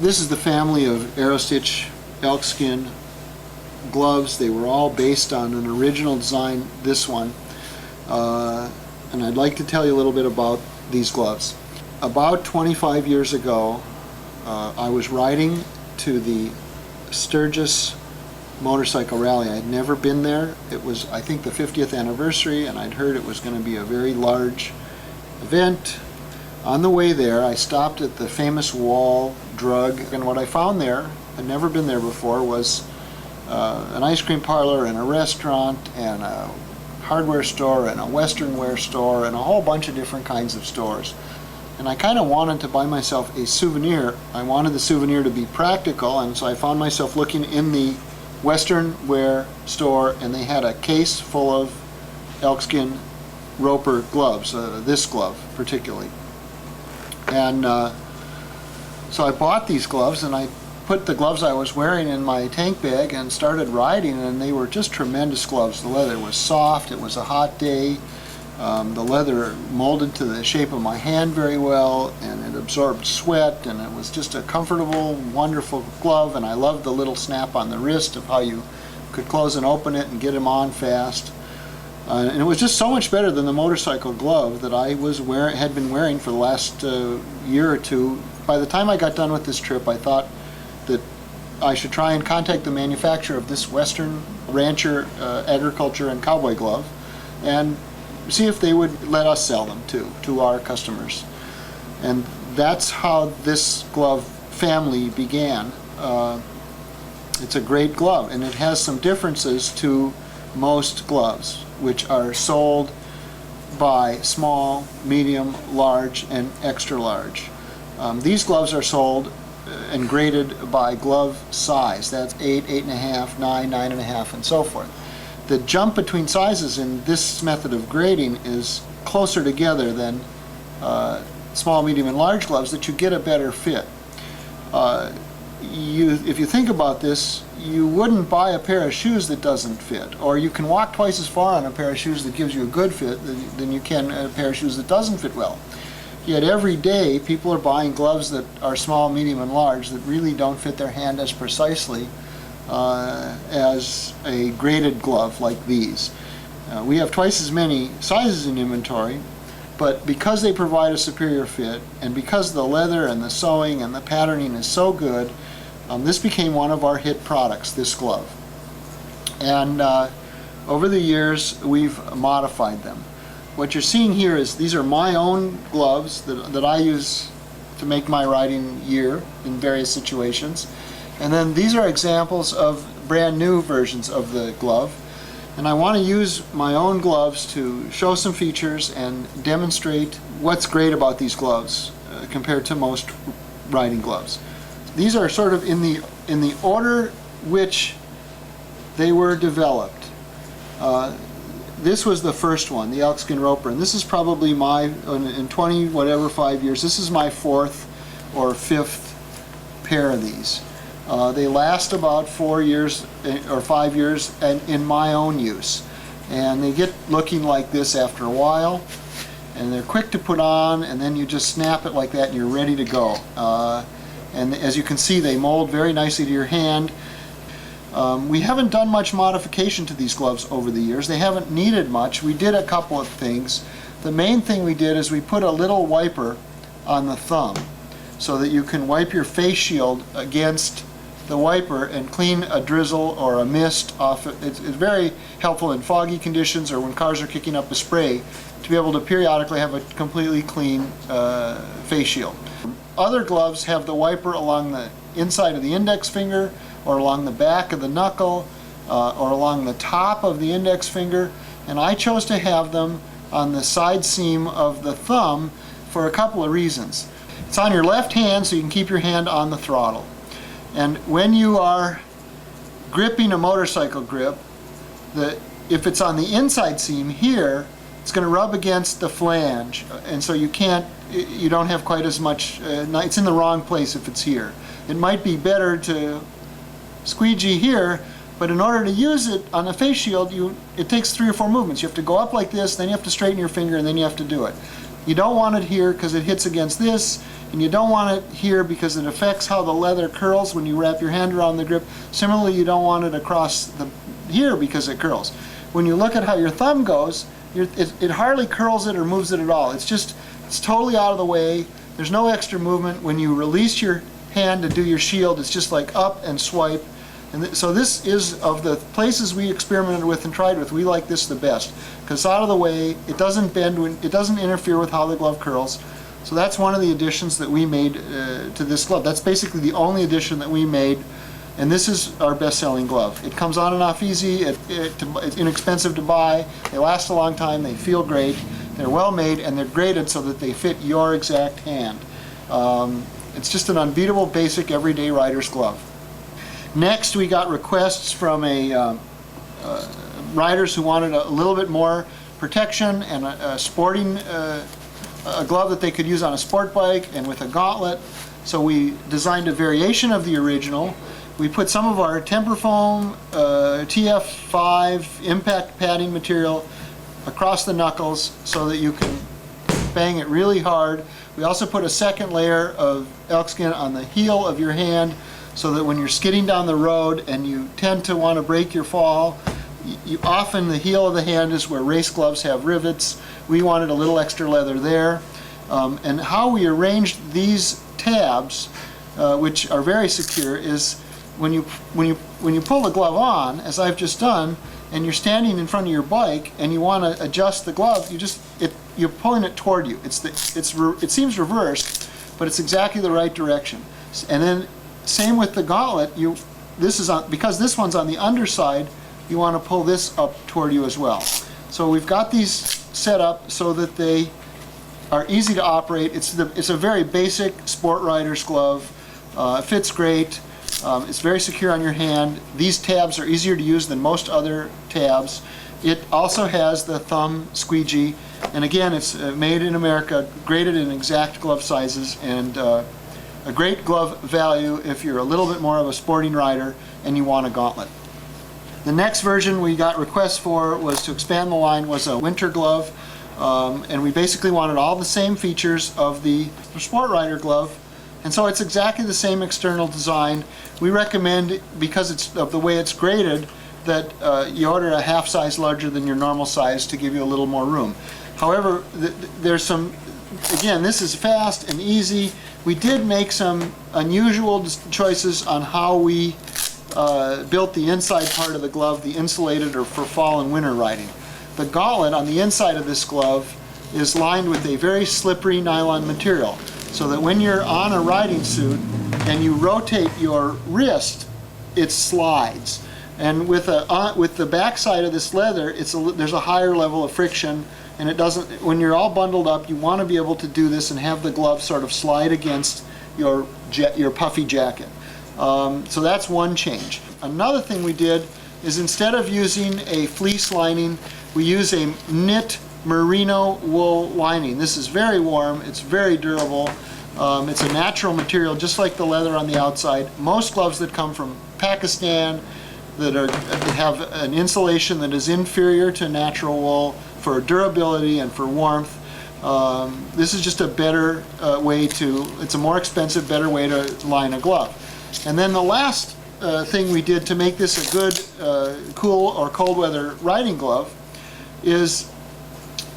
This is the family of Aerostich Elkskin Gloves. They were all based on an original design, this one. And I'd like to tell you a little bit about these gloves. About 25 years ago, I was riding to the Sturgis motorcycle rally. I had never been there. It was, I think, the 50th anniversary, and I'd heard it was going to be a very large event. On the way there, I stopped at the famous Wall Drug, and what I found there, I'd never been there before, was an ice cream parlor and a restaurant and a hardware store and a western wear store and a whole bunch of different kinds of stores. And I kind of wanted to buy myself a souvenir. I wanted the souvenir to be practical, and so I found myself looking in the western wear store, and they had a case full of elkskin roper gloves, this glove particularly. And so I bought these gloves, and I put the gloves I was wearing in my tank bag and started riding, and they were just tremendous gloves. The leather was soft, it was a hot day, the leather molded to the shape of my hand very well, and it absorbed sweat, and it was just a comfortable, wonderful glove. And I loved the little snap on the wrist of how you could close and open it and get them on fast. And it was just so much better than the motorcycle glove that I had been wearing for the last year or two. By the time I got done with this trip, I thought that I should try and contact the manufacturer of this Western rancher, agriculture, and cowboy glove and see if they would let us sell them to our customers. And that's how this glove family began. It's a great glove, and it has some differences to most gloves, which are sold by small, medium, large, and extra large. These gloves are sold and graded by glove size. That's 8, 8.5, 9, 9.5, and so forth. The jump between sizes in this method of grading is closer together than small, medium, and large gloves, that you get a better fit. If you think about this, you wouldn't buy a pair of shoes that doesn't fit, or you can walk twice as far on a pair of shoes that gives you a good fit than you can a pair of shoes that doesn't fit well. Yet every day people are buying gloves that are small, medium, and large that really don't fit their hand as precisely as a graded glove like these. We have twice as many sizes in inventory, but because they provide a superior fit, and because the leather and the sewing and the patterning is so good, this became one of our hit products, this glove. And over the years, we've modified them. What you're seeing here is these are my own gloves that I use to make my riding gear in various situations. And then these are examples of brand new versions of the glove. And I want to use my own gloves to show some features and demonstrate what's great about these gloves compared to most riding gloves. These are sort of in the order which they were developed. This was the first one, the Elkskin Roper, and this is probably in 20 whatever 5 years, this is my fourth or fifth pair of these. They last about 4 years or 5 years in my own use, and they get looking like this after a while, and they're quick to put on, and then you just snap it like that and you're ready to go. And as you can see, they mold very nicely to your hand. We haven't done much modification to these gloves over the years. They haven't needed much. We did a couple of things. The main thing we did is we put a little wiper on the thumb so that you can wipe your face shield against the wiper and clean a drizzle or a mist off it. It's very helpful in foggy conditions or when cars are kicking up a spray to be able to periodically have a completely clean face shield. Other gloves have the wiper along the inside of the index finger, or along the back of the knuckle, or along the top of the index finger, and I chose to have them on the side seam of the thumb for a couple of reasons. It's on your left hand, so you can keep your hand on the throttle. And when you are gripping a motorcycle grip, if it's on the inside seam here, it's going to rub against the flange, and so you don't have quite as much, it's in the wrong place if it's here. It might be better to squeegee here, but in order to use it on a face shield, it takes 3 or 4 movements. You have to go up like this, then you have to straighten your finger, and then you have to do it. You don't want it here because it hits against this, and you don't want it here because it affects how the leather curls when you wrap your hand around the grip. Similarly, you don't want it across here because it curls. When you look at how your thumb goes, it hardly curls it or moves it at all. It's totally out of the way. There's no extra movement. When you release your hand to do your shield, it's just like up and swipe. And so this is, of the places we experimented with and tried with, we like this the best because it's out of the way. It doesn't bend, it doesn't interfere with how the glove curls. So that's one of the additions that we made to this glove. That's basically the only addition that we made, and this is our best-selling glove. It comes on and off easy. It's inexpensive to buy. They last a long time. They feel great. They're well made, and they're graded so that they fit your exact hand. It's just an unbeatable, basic, everyday rider's glove. Next, we got requests from riders who wanted a little bit more protection and a sporting a glove that they could use on a sport bike and with a gauntlet. So we designed a variation of the original. We put some of our temper foam, TF5 impact padding material across the knuckles so that you can bang it really hard. We also put a second layer of elkskin on the heel of your hand so that when you're skidding down the road and you tend to want to break your fall, often the heel of the hand is where race gloves have rivets. We wanted a little extra leather there. And how we arranged these tabs, which are very secure, is when you pull the glove on, as I've just done, and you're standing in front of your bike and you want to adjust the glove, you're pulling it toward you. It seems reversed, but it's exactly the right direction. And then same with the gauntlet. Because this one's on the underside, you want to pull this up toward you as well. So we've got these set up so that they are easy to operate. It's a very basic sport rider's glove. It fits great. It's very secure on your hand. These tabs are easier to use than most other tabs. It also has the thumb squeegee, and again, it's made in America, graded in exact glove sizes, and a great glove value if you're a little bit more of a sporting rider and you want a gauntlet. The next version we got requests for was to expand the line, was a winter glove, and we basically wanted all the same features of the sport rider glove, and so it's exactly the same external design. We recommend, because it's of the way it's graded, that you order a half size larger than your normal size to give you a little more room. However, there's some, again, this is fast and easy. We did make some unusual choices on how we built the inside part of the glove, the insulated or for fall and winter riding. The gauntlet on the inside of this glove is lined with a very slippery nylon material, so that when you're on a riding suit and you rotate your wrist, it slides. And with the back side of this leather, there's a higher level of friction, and it doesn't. When you're all bundled up, you want to be able to do this and have the glove sort of slide against your puffy jacket. So that's one change. Another thing we did is, instead of using a fleece lining, we use a knit merino wool lining. This is very warm, it's very durable, it's a natural material just like the leather on the outside. Most gloves that come from Pakistan that have an insulation that is inferior to natural wool for durability and for warmth, this is just a better it's a more expensive, better way to line a glove. And then the last thing we did to make this a good cool or cold weather riding glove is,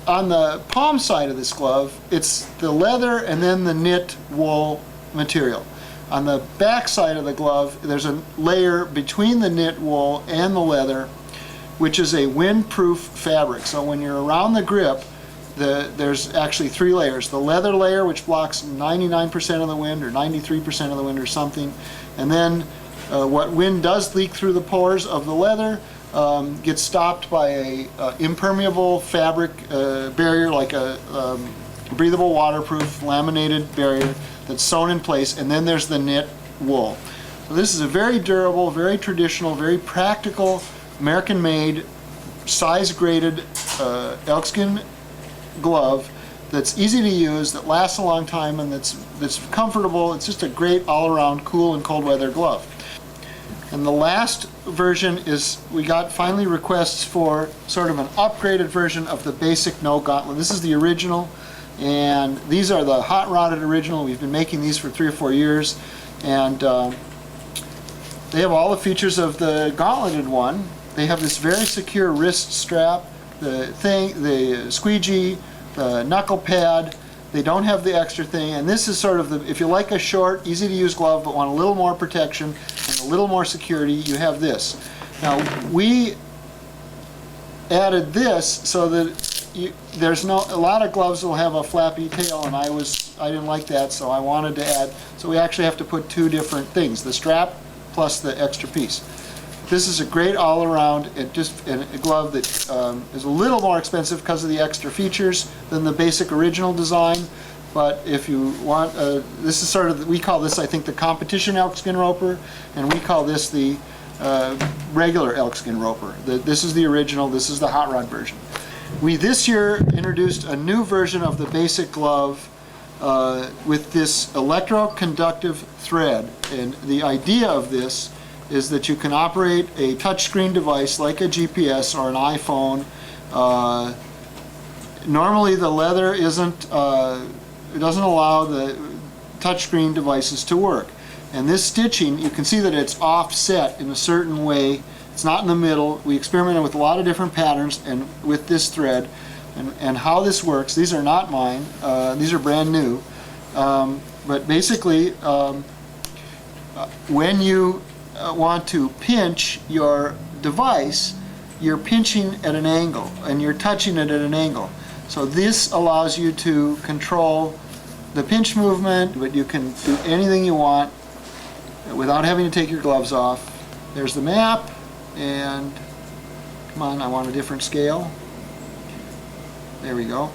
on the palm side of this glove, it's the leather and then the knit wool material. On the back side of the glove, there's a layer between the knit wool and the leather, which is a windproof fabric. So when you're around the grip, there's actually 3 layers. The leather layer, which blocks 99% of the wind or 93% of the wind or something, and then what wind does leak through the pores of the leather gets stopped by a impermeable fabric barrier, like a breathable, waterproof, laminated barrier that's sewn in place, and then there's the knit wool. So this is a very durable, very traditional, very practical, American-made, size-graded elkskin glove that's easy to use, that lasts a long time, and that's comfortable. It's just a great all-around cool and cold weather glove. And the last version is, we got finally requests for sort of an upgraded version of the basic no gauntlet. This is the original. And these are the hot rodded original. We've been making these for 3 or 4 years, and they have all the features of the gauntleted one. They have this very secure wrist strap, the squeegee, the knuckle pad. They don't have the extra thing, and this is sort of the, if you like a short, easy to use glove but want a little more protection and a little more security, you have this. Now we added this so that a lot of gloves will have a flappy tail, and I didn't like that, so I wanted to add, so we actually have to put 2 different things, the strap plus the extra piece. This is a great all-around, a glove that is a little more expensive because of the extra features than the basic original design. But if you want, this is sort of, we call this, I think, the competition elkskin roper, and we call this the regular elkskin roper. This is the original, this is the hot rod version. We this year introduced a new version of the basic glove with this electroconductive thread, and the idea of this is that you can operate a touchscreen device like a GPS or an iPhone. Normally the leather it doesn't allow the touchscreen devices to work. And this stitching, you can see that it's offset in a certain way. It's not in the middle. We experimented with a lot of different patterns and with this thread and how this works. These are not mine. These are brand new. But basically, when you want to pinch your device, you're pinching at an angle and you're touching it at an angle. So this allows you to control the pinch movement, but you can do anything you want without having to take your gloves off. There's the map, and come on, I want a different scale. There we go.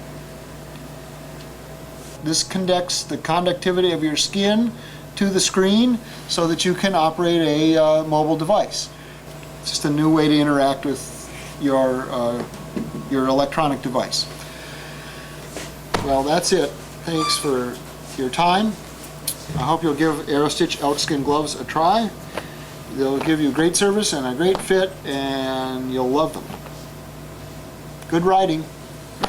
This conducts the conductivity of your skin to the screen so that you can operate a mobile device. It's just a new way to interact with your electronic device. Well, that's it. Thanks for your time. I hope you'll give Aerostich Elkskin Gloves a try. They'll give you great service and a great fit, and you'll love them. Good riding.